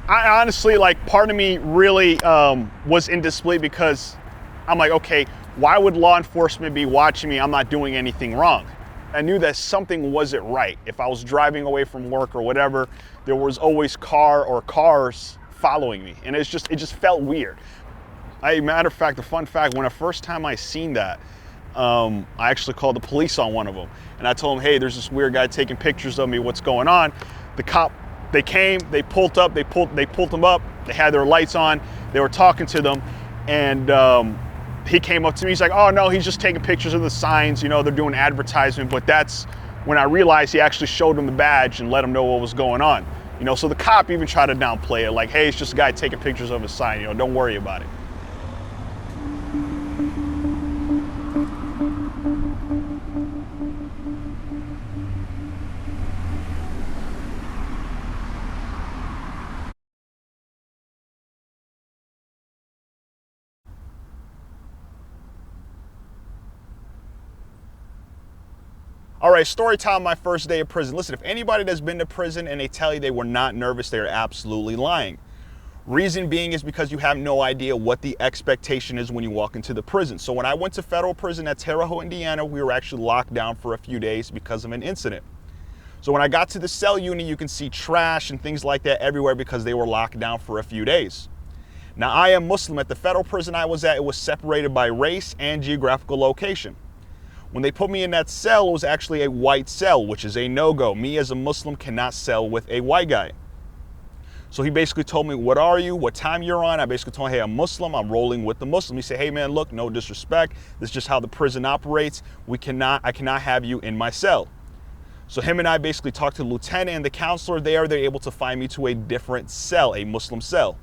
I honestly, like, part of me really was in disbelief because I'm like, okay, why would law enforcement be watching me? I'm not doing anything wrong. I knew that something wasn't right. If I was driving away from work or whatever, there was always cars following me, and it just felt weird. Matter of fact, the fun fact, when the first time I seen that, I actually called the police on one of them, and I told them, hey, there's this weird guy taking pictures of me, what's going on? The cop, they came, they pulled them up, they had their lights on, they were talking to them, and he came up to me, he's like, oh no, he's just taking pictures of the signs, you know, they're doing advertisement. But that's when I realized he actually showed them the badge and let them know what was going on. You know, so the cop even tried to downplay it, like, hey, it's just a guy taking pictures of a sign, you know, don't worry about it. All right, story time, my first day of prison. Listen, if anybody that's been to prison and they tell you they were not nervous, they are absolutely lying. Reason being is because you have no idea what the expectation is when you walk into the prison. So when I went to federal prison at Terre Haute, Indiana, we were actually locked down for a few days because of an incident. So when I got to the cell unit, you can see trash and things like that everywhere because they were locked down for a few days. Now, I am Muslim. At the federal prison I was at, it was separated by race and geographical location. When they put me in that cell, it was actually a white cell, which is a no-go. Me as a Muslim cannot cell with a white guy. So he basically told me, what are you? What time you're on? I basically told him, hey, I'm Muslim. I'm rolling with the Muslim. He said, hey man, look, no disrespect. This is just how the prison operates. I cannot have you in my cell. So him and I basically talked to the lieutenant and the counselor there. They're able to find me to a different cell, a Muslim cell.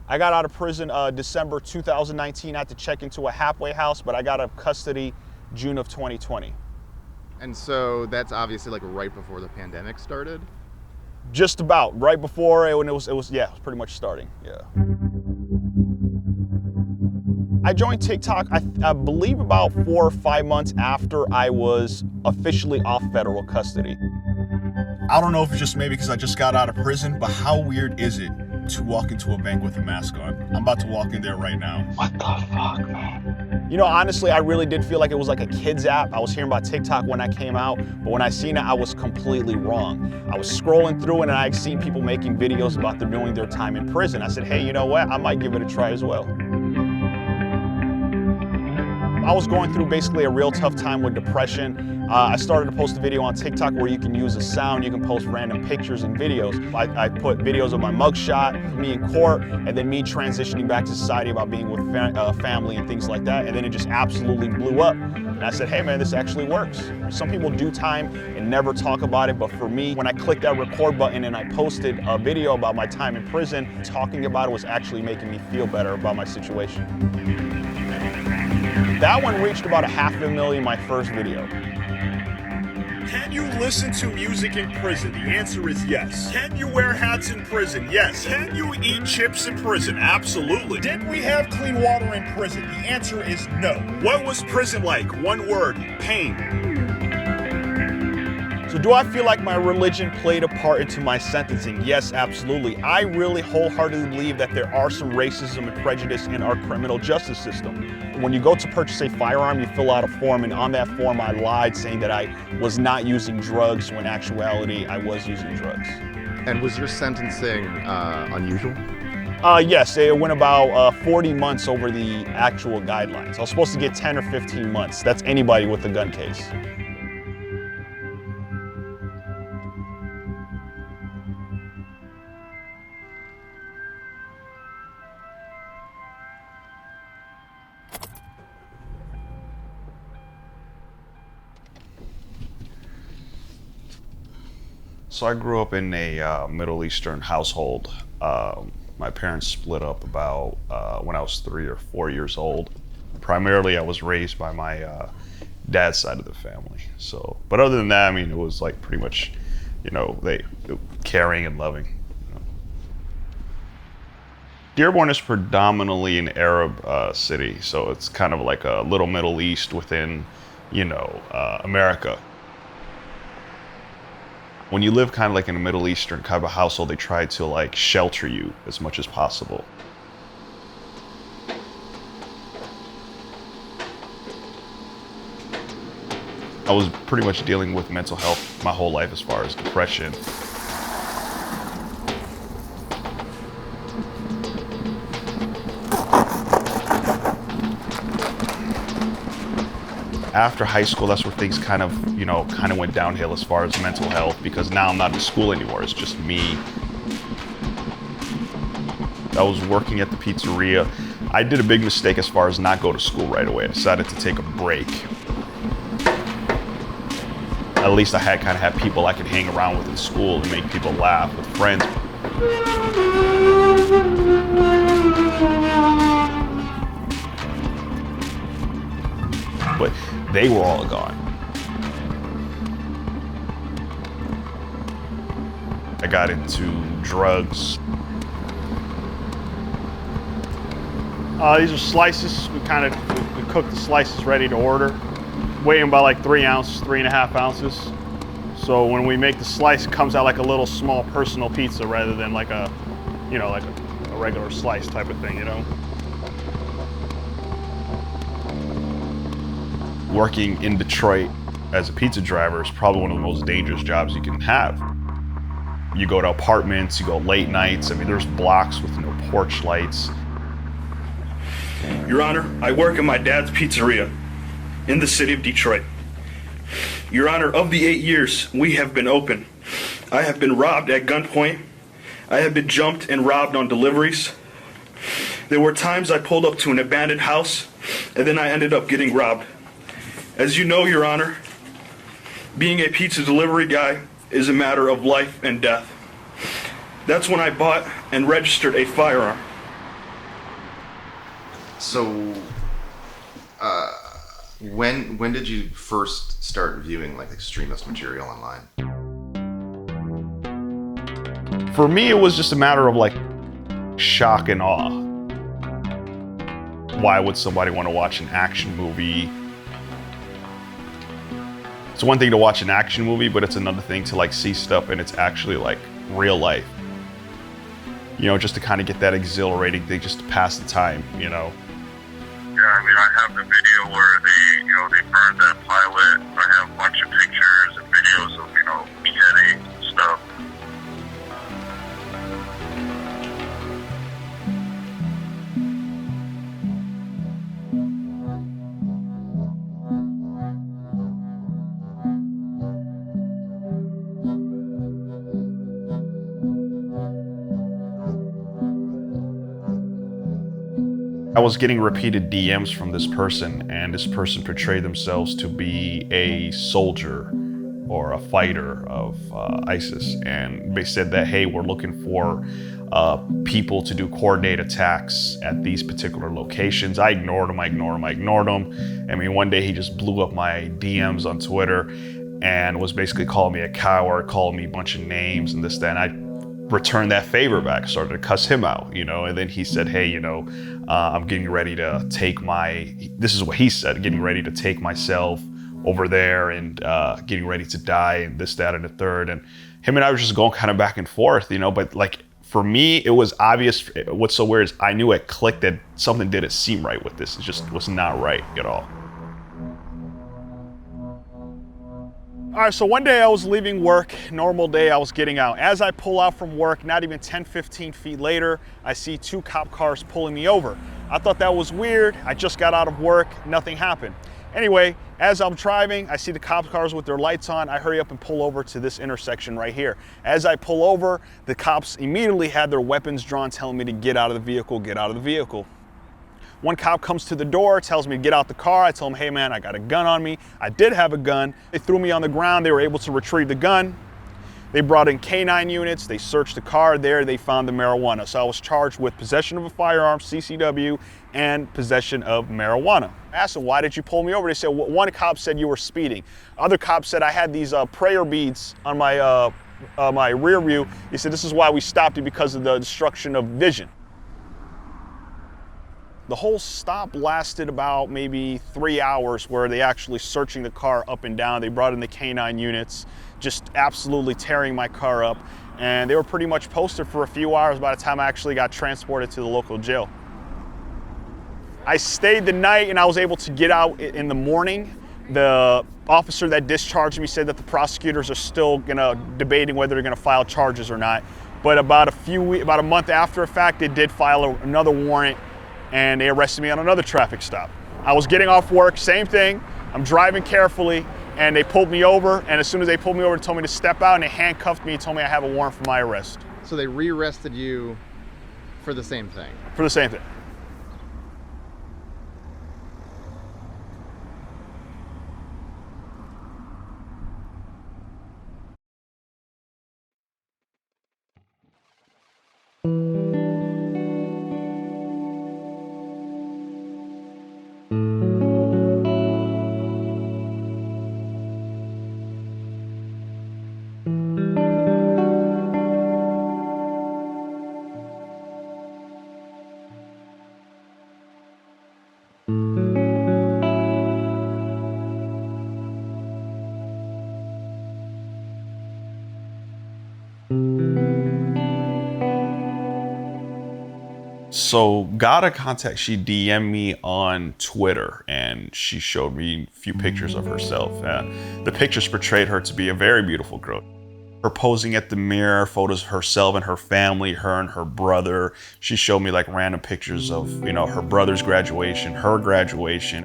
I got out of prison December 2019. I had to check into a halfway house, but I got out of custody June of 2020. And so that's obviously like right before the pandemic started? Just about, right before it, when it was pretty much starting, yeah. I joined TikTok, I believe about 4 or 5 months after I was officially off federal custody. I don't know if it's just maybe because I just got out of prison, but how weird is it to walk into a bank with a mask on? I'm about to walk in there right now. What the fuck, man? You know, honestly, I really did feel like it was like a kid's app. I was hearing about TikTok when I came out, but when I seen it, I was completely wrong. I was scrolling through it and I'd seen people making videos about them doing their time in prison. I said, hey, you know what? I might give it a try as well. I was going through basically a real tough time with depression. I started to post a video on TikTok where you can use a sound, you can post random pictures and videos. I put videos of my mugshot, me in court, and then me transitioning back to society about being with family and things like that. And then it just absolutely blew up. And I said, hey man, this actually works. Some people do time and never talk about it, but for me, when I clicked that record button and I posted a video about my time in prison, talking about it was actually making me feel better about my situation. That one reached about 500,000, my first video. Can you listen to music in prison? The answer is yes. Can you wear hats in prison? Yes. Can you eat chips in prison? Absolutely. Did we have clean water in prison? The answer is no. What was prison like? One word, pain. So do I feel like my religion played a part into my sentencing? Yes, absolutely. I really wholeheartedly believe that there are some racism and prejudice in our criminal justice system. When you go to purchase a firearm, you fill out a form, and on that form I lied saying that I was not using drugs when in actuality I was using drugs. And was your sentencing unusual? Yes, it went about 40 months over the actual guidelines. I was supposed to get 10 or 15 months. That's anybody with a gun case. So I grew up in a Middle Eastern household. My parents split up about when I was 3 or 4 years old. Primarily, I was raised by my dad's side of the family. So, but other than that, I mean, it was like pretty much, you know, they caring and loving. You know. Dearborn is predominantly an Arab city, so it's kind of like a little Middle East within, you know, America. When you live kind of like in a Middle Eastern kind of a household, they try to like shelter you as much as possible. I was pretty much dealing with mental health my whole life as far as depression. After high school, that's where things kind of went downhill as far as mental health, because now I'm not in school anymore, it's just me. I was working at the pizzeria. I did a big mistake as far as not go to school right away. I decided to take a break. At least I kind of had people I could hang around with in school and make people laugh with friends. But they were all gone. I got into drugs. These are slices. We cook the slices ready to order. Weigh them by like 3 ounces, 3.5 ounces. So when we make the slice, it comes out like a little small personal pizza rather than like a regular slice type of thing, Working in Detroit as a pizza driver is probably one of the most dangerous jobs you can have. You go to apartments, you go late nights. I mean, there's blocks with no porch lights. Your Honor, I work in my dad's pizzeria in the city of Detroit. Your Honor, of the 8 years we have been open, I have been robbed at gunpoint. I have been jumped and robbed on deliveries. There were times I pulled up to an abandoned house and then I ended up getting robbed. As you know, Your Honor, being a pizza delivery guy is a matter of life and death. That's when I bought and registered a firearm. So, when did you first start viewing like extremist material online? For me, it was just a matter of like shock and awe. Why would somebody want to watch an action movie? It's one thing to watch an action movie, but it's another thing to like see stuff and it's actually like real life. Just to kind of get that exhilarating thing, just to pass the time, Yeah, I mean, I have the video where they burned that pilot. I have a bunch of pictures and videos of, beheading stuff. I was getting repeated DMs from this person, and this person portrayed themselves to be a soldier or a fighter of ISIS. And they said that, hey, we're looking for people to do coordinated attacks at these particular locations. I ignored him. I mean, one day he just blew up my DMs on Twitter and was basically calling me a coward, calling me a bunch of names and this, that, and I returned that favor back, started to cuss him out, and then he said, hey, I'm getting ready to take this is what he said, getting ready to take myself over there and getting ready to die and this, that, and the third. And him and I were just going kind of back and forth, but like for me, it was obvious. What's so weird is I knew it clicked that something didn't seem right with this. It just was not right at all. All right, so one day I was leaving work, normal day, I was getting out. As I pull out from work, not even 10, 15 feet later, I see 2 cop cars pulling me over. I thought that was weird. I just got out of work, nothing happened. Anyway, as I'm driving, I see the cop cars with their lights on. I hurry up and pull over to this intersection right here. As I pull over, the cops immediately had their weapons drawn, telling me to get out of the vehicle, get out of the vehicle. One cop comes to the door, tells me to get out the car. I tell him, hey man, I got a gun on me. I did have a gun. They threw me on the ground. They were able to retrieve the gun. They brought in K9 units. They searched the car. There they found the marijuana. So I was charged with possession of a firearm, CCW, and possession of marijuana. I asked them, why did you pull me over? They said, well, one cop said you were speeding. Other cop said I had these prayer beads on my my rear view. He said, this is why we stopped you, because of the destruction of vision. The whole stop lasted about maybe 3 hours, where they actually searching the car up and down. They brought in the K9 units. just absolutely tearing my car up. And they were pretty much posted for a few hours by the time I actually got transported to the local jail. I stayed the night and I was able to get out in the morning. The officer that discharged me said that the prosecutors are still debating whether they're gonna file charges or not. But about a month after the fact, they did file another warrant and they arrested me on another traffic stop. I was getting off work, same thing. I'm driving carefully and they pulled me over. And as soon as they pulled me over, they told me to step out and they handcuffed me and told me I have a warrant for my arrest. So they re-arrested you for the same thing? For the same thing. So got a contact, she DM'd me on Twitter and she showed me a few pictures of herself. The pictures portrayed her to be a very beautiful girl. Her posing at the mirror, photos of herself and her family, her and her brother. She showed me like random pictures of, her brother's graduation, her graduation.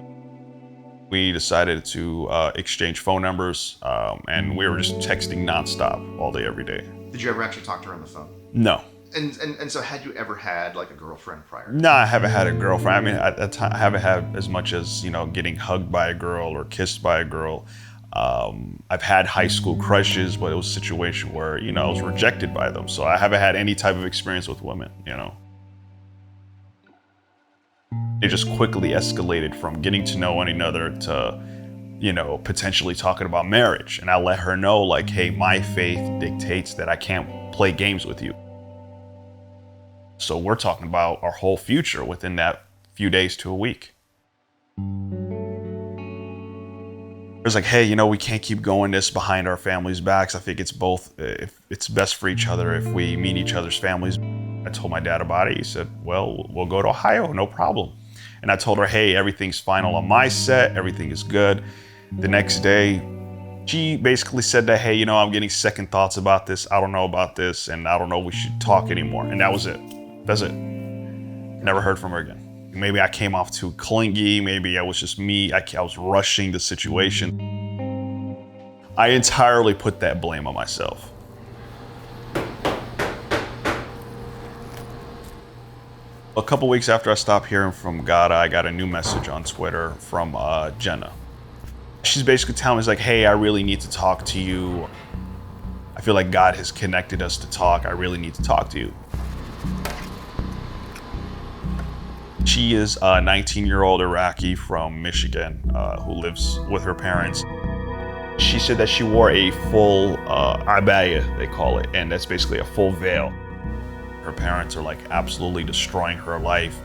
We decided to exchange phone numbers and we were just texting nonstop all day, every day. Did you ever actually talk to her on the phone? No. And so had you ever had like a girlfriend prior? No, I haven't had a girlfriend. I mean, at that time, I haven't had as much as, getting hugged by a girl or kissed by a girl. I've had high school crushes, but it was a situation where, I was rejected by them. So I haven't had any type of experience with women, It just quickly escalated from getting to know one another to, potentially talking about marriage. And I let her know, like, hey, my faith dictates that I can't play games with you. So we're talking about our whole future within that few days to a week. It was like, hey, we can't keep going this behind our families' backs. I think it's best for each other if we meet each other's families. I told my dad about it. He said, well, we'll go to Ohio, no problem. And I told her, hey, everything's final on my set. Everything is good. The next day, she basically said that, hey, I'm getting second thoughts about this. I don't know about this. And I don't know if we should talk anymore. And that was it. That's it. Never heard from her again. Maybe I came off too clingy. Maybe I was just me. I was rushing the situation. I entirely put that blame on myself. A couple weeks after I stopped hearing from Gada, I got a new message on Twitter from Jenna. She's basically telling me, like, hey, I really need to talk to you. I feel like God has connected us to talk. I really need to talk to you. She is a 19-year-old Iraqi from Michigan who lives with her parents. She said that she wore a full abaya, they call it, and that's basically a full veil. Her parents are like absolutely destroying her life.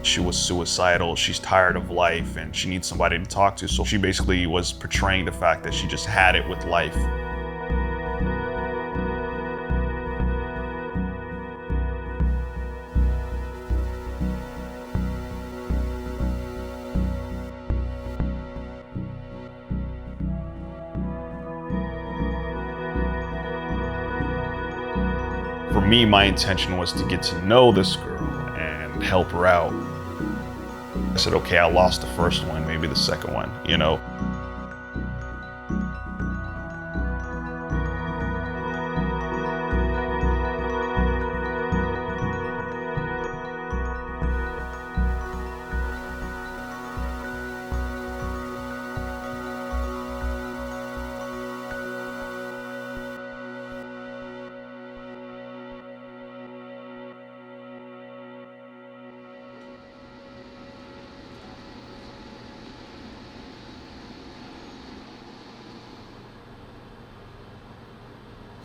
She was suicidal, she's tired of life, and she needs somebody to talk to. So she basically was portraying the fact that she just had it with life. For me, my intention was to get to know this girl and help her out. I said, okay, I lost the first one, maybe the second one,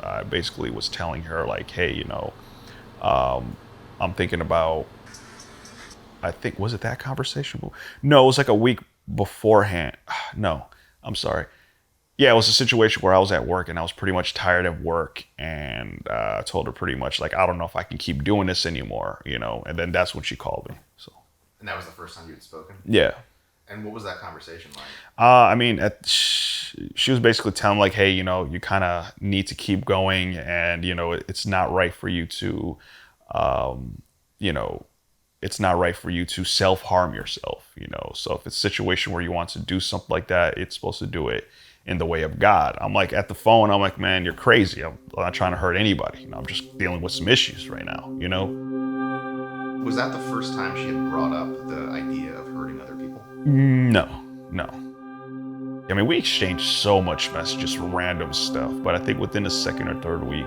I basically was telling her, like, hey, I'm thinking about, was it that conversation? No, it was like a week beforehand. No, I'm sorry. Yeah, it was a situation where I was at work and I was pretty much tired of work, and I told her pretty much like, I don't know if I can keep doing this anymore, you know. And then that's when she called me. So. And that was the first time you had spoken? Yeah. And what was that conversation like? I mean, she was basically telling me like, hey, you know, you kind of need to keep going, and you know, it's not right for you to, you know, it's not right for you to self-harm yourself, you know. So if it's a situation where you want to do something like that, it's supposed to do it in the way of God. I'm like, at the phone, I'm like, man, you're crazy. I'm not trying to hurt anybody. You know, I'm just dealing with some issues right now, you know? Was that the first time she had brought up the idea of hurting other people? No. I mean, we exchanged so much messages, random stuff, but I think within the second or third week,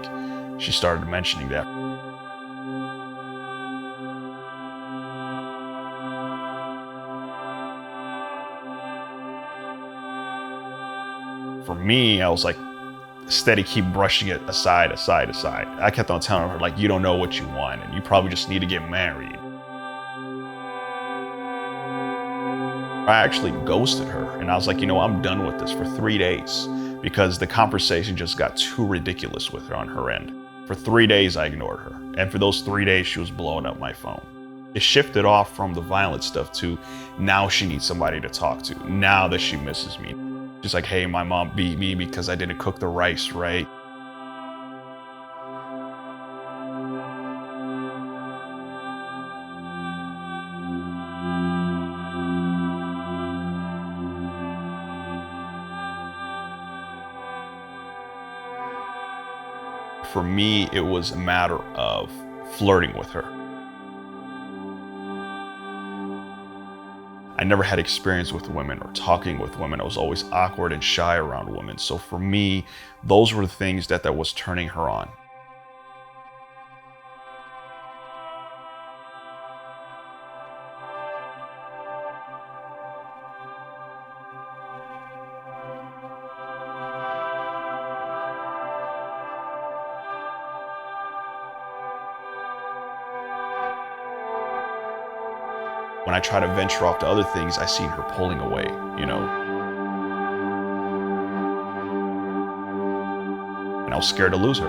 she started mentioning that. For me, I was like, steady, keep brushing it aside. I kept on telling her, like, you don't know what you want, and you probably just need to get married. I actually ghosted her, and I was like, you know, I'm done with this for 3 days, because the conversation just got too ridiculous with her on her end. For 3 days, I ignored her, and for those 3 days, she was blowing up my phone. It shifted off from the violent stuff to now she needs somebody to talk to, now that she misses me. Just like, hey, my mom beat me because I didn't cook the rice right. For me, it was a matter of flirting with her. I never had experience with women or talking with women. I was always awkward and shy around women. So for me, those were the things that was turning her on. When I try to venture off to other things, I seen her pulling away, you know. And I was scared to lose her.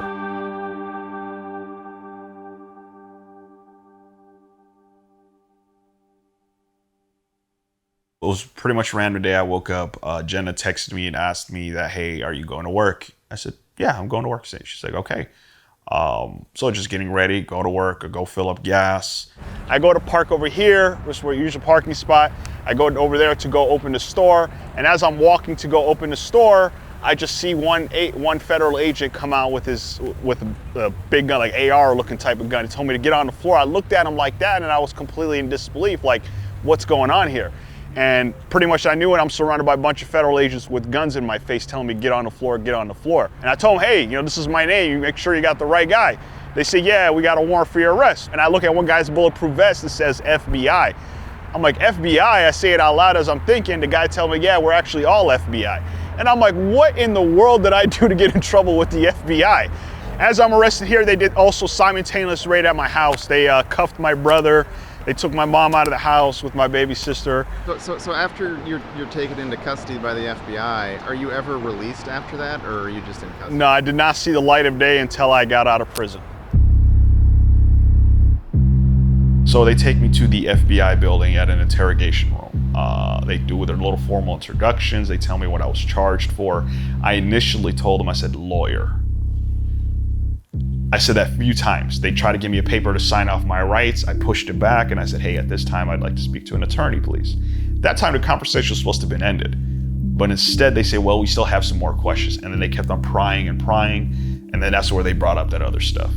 It was pretty much a random day. I woke up, Jenna texted me and asked me that, hey, are you going to work? I said, yeah, I'm going to work today. She's like, okay. So just getting ready, go to work, or go fill up gas. I go to park over here, which is where usual parking spot. I go over there to go open the store. And as I'm walking to go open the store, I just see one federal agent come out with a big gun, like AR looking type of gun. He told me to get on the floor. I looked at him like that, and I was completely in disbelief, like, what's going on here? And pretty much I knew it. I'm surrounded by a bunch of federal agents with guns in my face telling me, get on the floor, get on the floor. And I told them, hey, you know, this is my name. You make sure you got the right guy. They say, yeah, we got a warrant for your arrest. And I look at one guy's bulletproof vest that says FBI. I'm like, FBI? I say it out loud as I'm thinking. The guy tell me, yeah, we're actually all FBI. And I'm like, what in the world did I do to get in trouble with the FBI? As I'm arrested here, they did also simultaneous raid at my house. They cuffed my brother. They took my mom out of the house with my baby sister. So after you're taken into custody by the FBI, are you ever released after that, or are you just in custody? No, I did not see the light of day until I got out of prison. So they take me to the FBI building at an interrogation room. They do their little formal introductions. They tell me what I was charged for. I initially told them, I said, lawyer. I said that a few times. They tried to give me a paper to sign off my rights. I pushed it back and I said, hey, at this time, I'd like to speak to an attorney, please. That time the conversation was supposed to have been ended. But instead they say, well, we still have some more questions. And then they kept on prying. And then that's where they brought up that other stuff.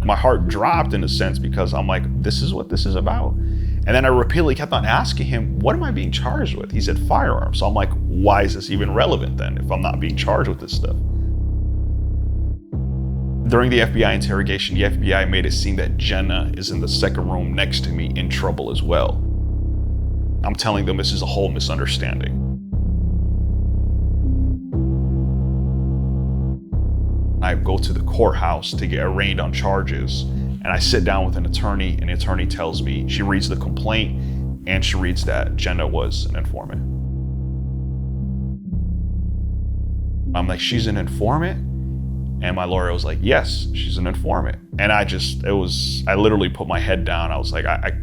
My heart dropped in a sense because I'm like, this is what this is about. And then I repeatedly kept on asking him, what am I being charged with? He said firearms. So I'm like, why is this even relevant then if I'm not being charged with this stuff? During the FBI interrogation, the FBI made it seem that Jenna is in the second room next to me in trouble as well. I'm telling them this is a whole misunderstanding. I go to the courthouse to get arraigned on charges, and I sit down with an attorney, and the attorney tells me, she reads the complaint, and she reads that Jenna was an informant. I'm like, she's an informant? And my lawyer was like, yes, she's an informant. And I literally put my head down. I was like, it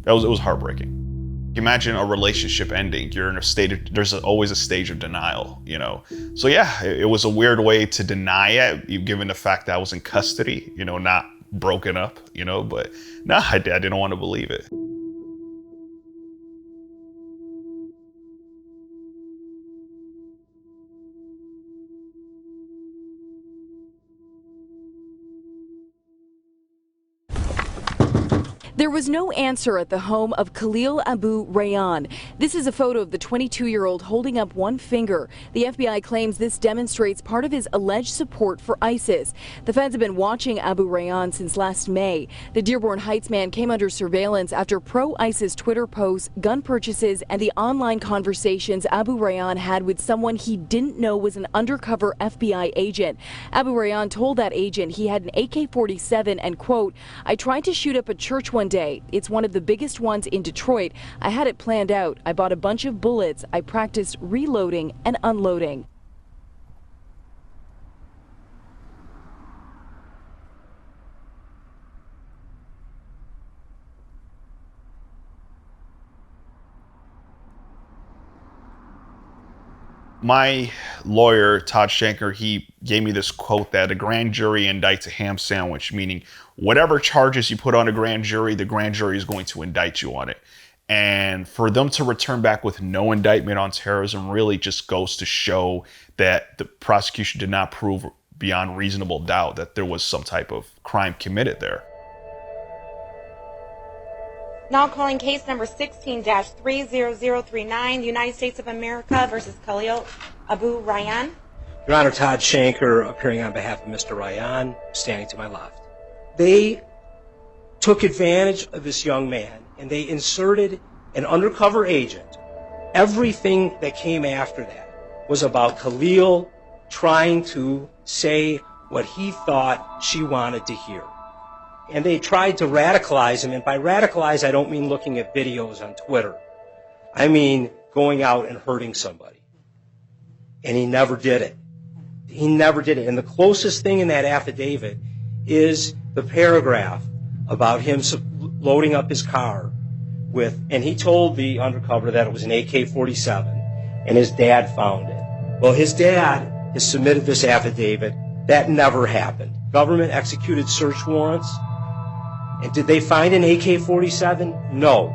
was heartbreaking. Imagine a relationship ending. You're in a state there's always a stage of denial, you know? So yeah, it was a weird way to deny it, given the fact that I was in custody, you know, not broken up, you know, but no, I didn't want to believe it. There was no answer at the home of Khalil Abu Rayyan. This is a photo of the 22-year-old holding up one finger. The FBI claims this demonstrates part of his alleged support for ISIS. The feds have been watching Abu Rayyan since last May. The Dearborn Heights man came under surveillance after pro-ISIS Twitter posts, gun purchases, and the online conversations Abu Rayyan had with someone he didn't know was an undercover FBI agent. Abu Rayyan told that agent he had an AK-47 and, quote, "I tried to shoot up a church one day. It's one of the biggest ones in Detroit. I had it planned out. I bought a bunch of bullets. I practiced reloading and unloading." My lawyer, Todd Shanker, he gave me this quote that a grand jury indicts a ham sandwich, meaning whatever charges you put on a grand jury, the grand jury is going to indict you on it. And for them to return back with no indictment on terrorism really just goes to show that the prosecution did not prove beyond reasonable doubt that there was some type of crime committed there. Now calling case number 16-30039, United States of America versus Khalil Abu Rayyan. Your Honor, Todd Shanker, appearing on behalf of Mr. Rayyan, standing to my left. They took advantage of this young man, and they inserted an undercover agent. Everything that came after that was about Khalil trying to say what he thought she wanted to hear. And they tried to radicalize him, and by radicalize, I don't mean looking at videos on Twitter. I mean going out and hurting somebody. And he never did it. He never did it. And the closest thing in that affidavit is the paragraph about him loading up his car with, and he told the undercover that it was an AK-47, and his dad found it. Well, his dad has submitted this affidavit. That never happened. Government executed search warrants. And did they find an AK-47? No.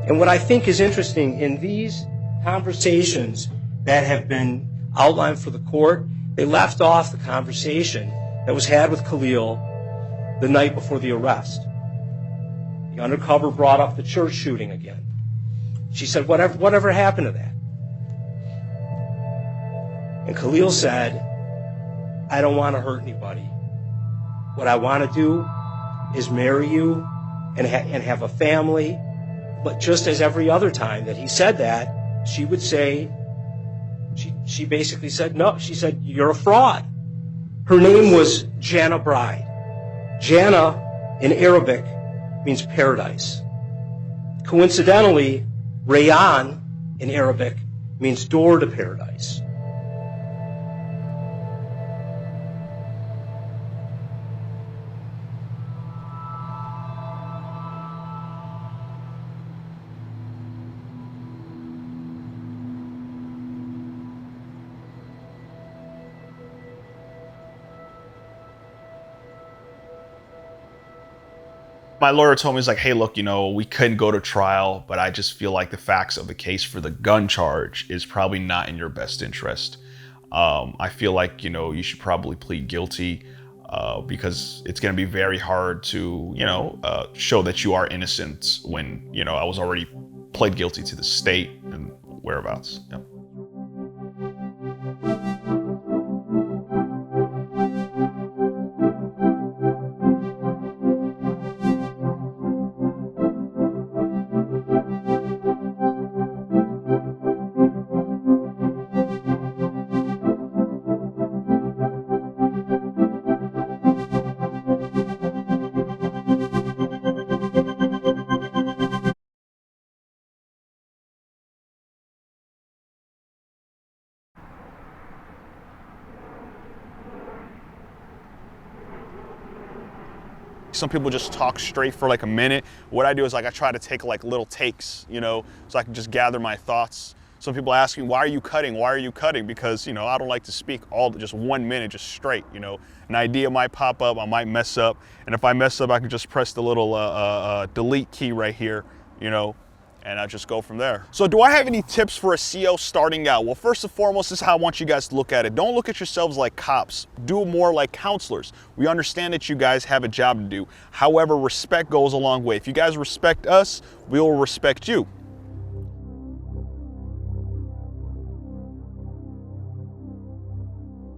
And what I think is interesting in these conversations that have been outlined for the court, they left off the conversation that was had with Khalil the night before the arrest. The undercover brought up the church shooting again. She said, whatever happened to that? And Khalil said, I don't want to hurt anybody. What I want to do is marry you and have a family. But just as every other time that he said that, she would say, she basically said no. She said, you're a fraud. Her name was Jannah Bride. Jannah in Arabic means paradise. Coincidentally, Rayyan in Arabic means door to paradise. My lawyer told me, he's like, hey, look, you know, we couldn't go to trial, but I just feel like the facts of the case for the gun charge is probably not in your best interest. I feel like, you know, you should probably plead guilty because it's going to be very hard to, you know, show that you are innocent when, you know, I was already pled guilty to the state and whereabouts. Yep. some people just talk straight for like a minute. What I do is like I try to take like little takes, you know, so I can just gather my thoughts. Some people ask me, why are you cutting? Why are you cutting? Because, you know, I don't like to speak just 1 minute, just straight, you know. An idea might pop up, I might mess up. And if I mess up, I can just press the little delete key right here, you know, and I just go from there. So do I have any tips for a CO starting out? Well, first and foremost, this is how I want you guys to look at it. Don't look at yourselves like cops. Do more like counselors. We understand that you guys have a job to do. However, respect goes a long way. If you guys respect us, we will respect you.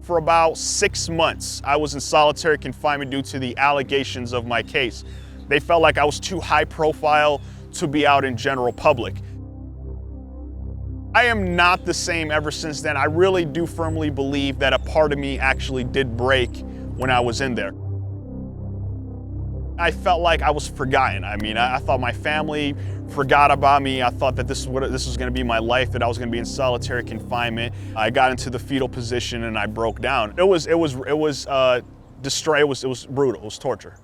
For about 6 months, I was in solitary confinement due to the allegations of my case. They felt like I was too high profile to be out in general public. I am not the same ever since then. I really do firmly believe that a part of me actually did break when I was in there. I felt like I was forgotten. I mean, I thought my family forgot about me. I thought that this was going to be my life, that I was going to be in solitary confinement. I got into the fetal position and I broke down. It was brutal. It was torture.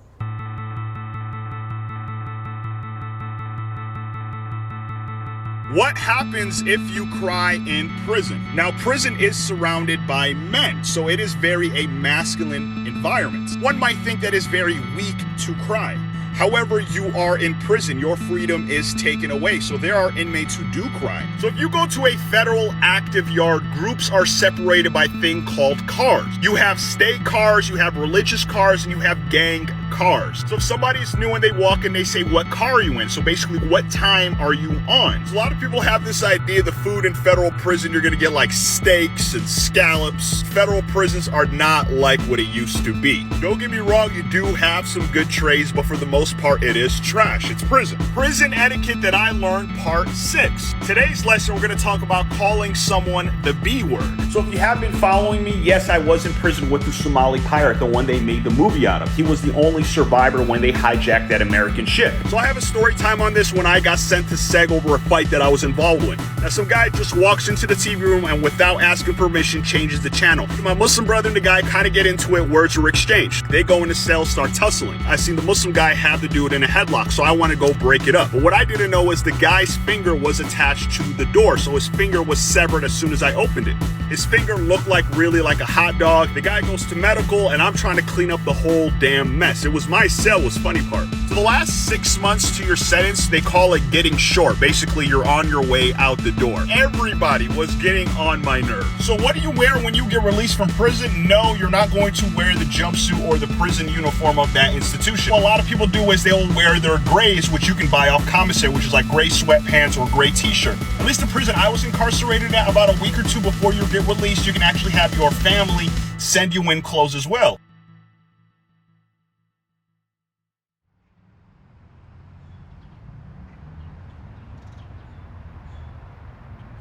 What happens if you cry in prison? Now, prison is surrounded by men, so it is very a masculine environment. One might think that it's very weak to cry. However, you are in prison, your freedom is taken away. So there are inmates who do cry. So if you go to a federal active yard, groups are separated by a thing called cars. You have state cars, you have religious cars, and you have gang cars. So if somebody's new and they walk in, they say, what car are you in? So basically, what time are you on? So a lot of people have this idea the food in federal prison, you're gonna get like steaks and scallops. Federal prisons are not like what it used to be. Don't get me wrong, you do have some good trays, but for the most part, it is trash. It's prison. Prison etiquette that I learned, part 6. Today's lesson, we're gonna talk about calling someone the B word. So if you have been following me, yes, I was in prison with the Somali pirate, the one they made the movie out of. He was the only survivor when they hijacked that American ship. So I have a story time on this when I got sent to SEG over a fight that I was involved with. Now some guy just walks into the TV room and without asking permission changes the channel. My Muslim brother and the guy kind of get into it, words are exchanged. They go in the cell, start tussling. I seen the Muslim guy have the dude in a headlock, so I want to go break it up. But what I didn't know is the guy's finger was attached to the door, so his finger was severed as soon as I opened it. His finger looked like really like a hot dog. The guy goes to medical and I'm trying to clean up the whole damn mess. It was my cell, was funny part. So the last 6 months to your sentence, they call it getting short. Basically, you're on your way out the door. Everybody was getting on my nerves. So what do you wear when you get released from prison? No, you're not going to wear the jumpsuit or the prison uniform of that institution. What a lot of people do is they'll wear their grays, which you can buy off commissary, which is like gray sweatpants or gray t-shirt. At least the prison I was incarcerated at, about a week or two before you get released, you can actually have your family send you in clothes as well.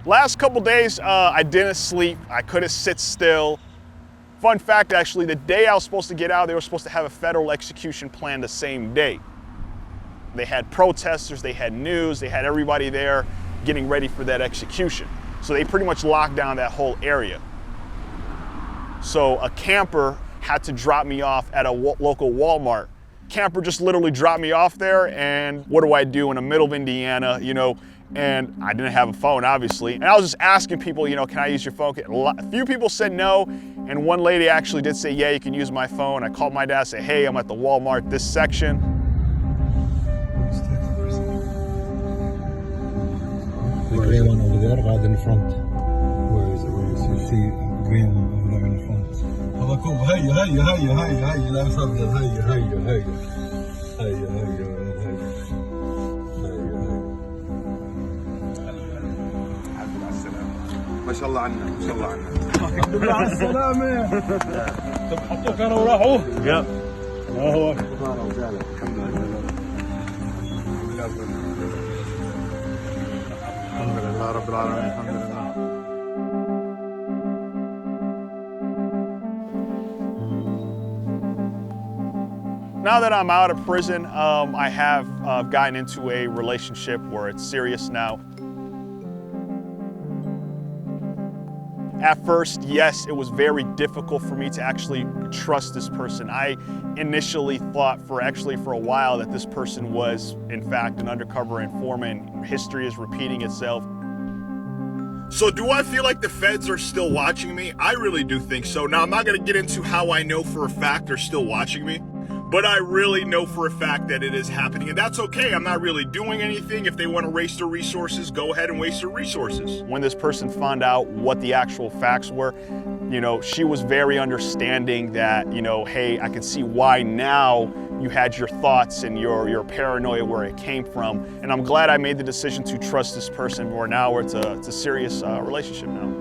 Last couple days, I didn't sleep. I couldn't sit still. Fun fact, actually, the day I was supposed to get out, they were supposed to have a federal execution planned the same day. They had protesters, they had news, they had everybody there getting ready for that execution. So they pretty much locked down that whole area. So a camper had to drop me off at a local Walmart. Camper just literally dropped me off there, and what do I do in the middle of Indiana, you know, and I didn't have a phone, obviously. And I was just asking people, you know, can I use your phone? A few people said no, and one lady actually did say, yeah, you can use my phone. I called my dad and said, hey, I'm at the Walmart, this section. The grey one over there, right in front. Where is it? Where is it? You see the green one over there in front. هذا كوب هيا لا تفضل هيا ما شاء الله عنك ما شاء الله عنك الحمد لله على السلامة طب حطوا كانوا وراحوا يا هو الحمد لله رب العالمين الحمد لله. Now that I'm out of prison, I have gotten into a relationship where it's serious now. At first, yes, it was very difficult for me to actually trust this person. I initially thought for a while that this person was, in fact, an undercover informant. History is repeating itself. So do I feel like the feds are still watching me? I really do think so. Now, I'm not going to get into how I know for a fact they're still watching me, but I really know for a fact that it is happening, and that's okay. I'm not really doing anything. If they want to waste their resources, go ahead and waste their resources. When this person found out what the actual facts were, you know, she was very understanding that, you know, hey, I can see why now you had your thoughts and your paranoia where it came from. And I'm glad I made the decision to trust this person more now, where it's a serious relationship now.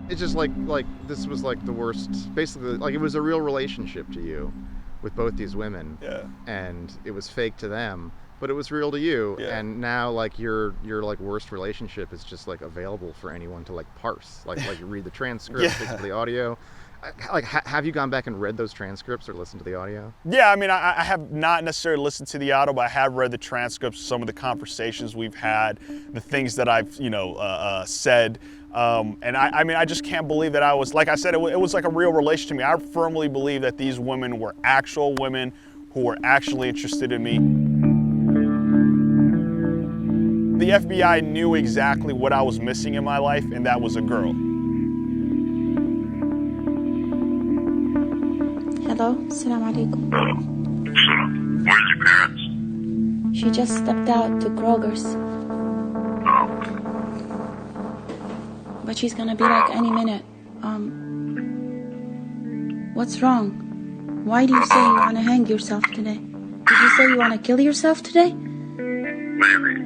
It's just like this was like the worst, basically, like it was a real relationship to you with both these women. Yeah. And it was fake to them, but it was real to you. Yeah. And now like your like worst relationship is just like available for anyone to like parse, like you read the transcript, listen to the audio. Like, have you gone back and read those transcripts or listened to the audio? Yeah, I mean, I have not necessarily listened to the audio, but I have read the transcripts, some of the conversations we've had, the things that I've, you know, said. And I mean, I just can't believe that I was, like I said, it was like a real relation to me. I firmly believe that these women were actual women who were actually interested in me. The FBI knew exactly what I was missing in my life, and that was a girl. Hello, Assalamu alaikum. Where's your parents? She just stepped out to Kroger's. Oh. But she's gonna be back any minute. What's wrong? Why do you say you wanna hang yourself today? Did you say you wanna kill yourself today? Maybe.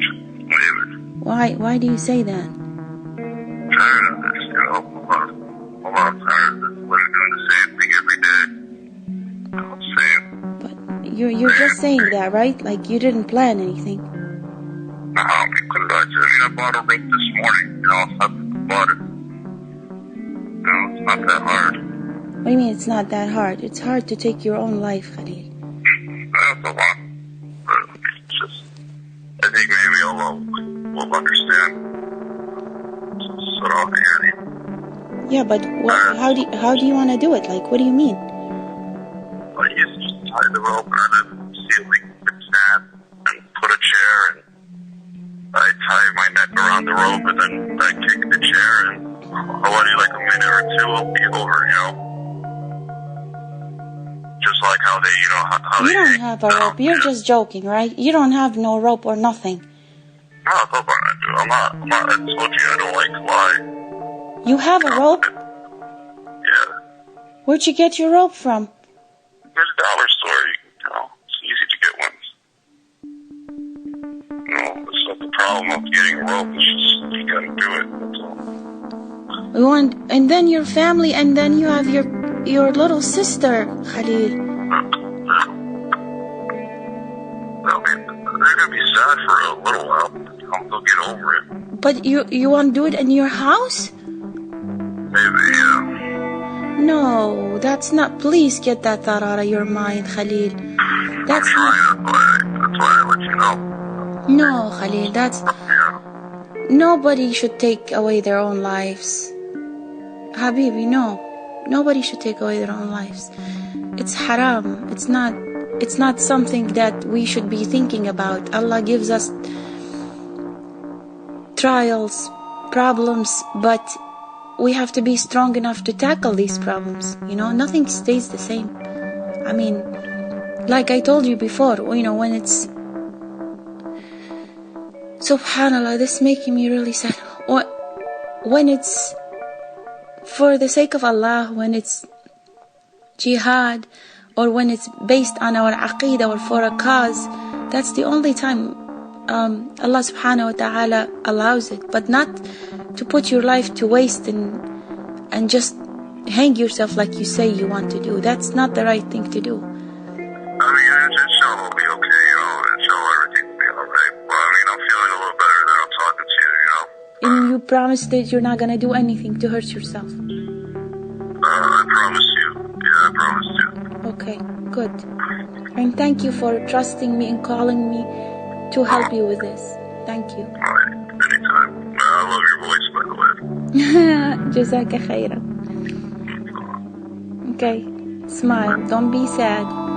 Why do you say that? I'm tired of this, you know. I'm tired of this. We're doing the same thing every day. I'm saying. But you're just saying that, right? Like you didn't plan anything. No, because I bought a rope this morning, you know. I bought it. No, it's not that hard. What do you mean it's not that hard? It's hard to take your own life, Khalil. That's a lot. But it's just, I think maybe Allah will understand. So, yeah, but how do you want to do it? Like, what do you mean? I used to just tie the rope and then ceiling and stand and put a chair and I tie my neck around the rope and then I kick the chair and already like a minute or two I'll be over, you know. Just like how they, you know, how you they don't have a rope. You're just joking, right? You don't have no rope or nothing. No, that's what I do. I'm not, I told you I don't like to lie. You have a rope? Yeah. Where'd you get your rope from? There's a dollar store, you know, it's easy to get one. You know, it's not the problem of getting a rope, it's just, you gotta do it, that's all. And then your family, and then you have your little sister, Khalil. I mean, they're gonna be sad for a little while, they'll get over it. But you want to do it in your house? Maybe, yeah. No, that's not. Please get that thought out of your mind, Khalil. That's not. That's why I let you know. No, Khalil, that's. Nobody should take away their own lives. Habibi, no. Nobody should take away their own lives. It's haram. It's not something that we should be thinking about. Allah gives us trials, problems, but we have to be strong enough to tackle these problems. You know, nothing stays the same. I mean, like I told you before, you know, when it's... Subhanallah, this is making me really sad. When it's for the sake of Allah, when it's jihad, or when it's based on our aqeedah or for a cause, that's the only time Allah subhanahu wa ta'ala allows it. But not to put your life to waste and just hang yourself like you say you want to do. That's not the right thing to do. I mean, inshallah will be okay, you know. Inshallah everything will be alright. But I mean, I'm feeling a little better that I'm talking to you, you know. And you promise that you're not gonna do anything to hurt yourself. I promise you. Yeah, I promise you. Okay, good. And thank you for trusting me and calling me to help you with this. Thank you. Alright, anytime. I love your voice, by the way. جزاك خيرا. Okay, smile. Don't be sad.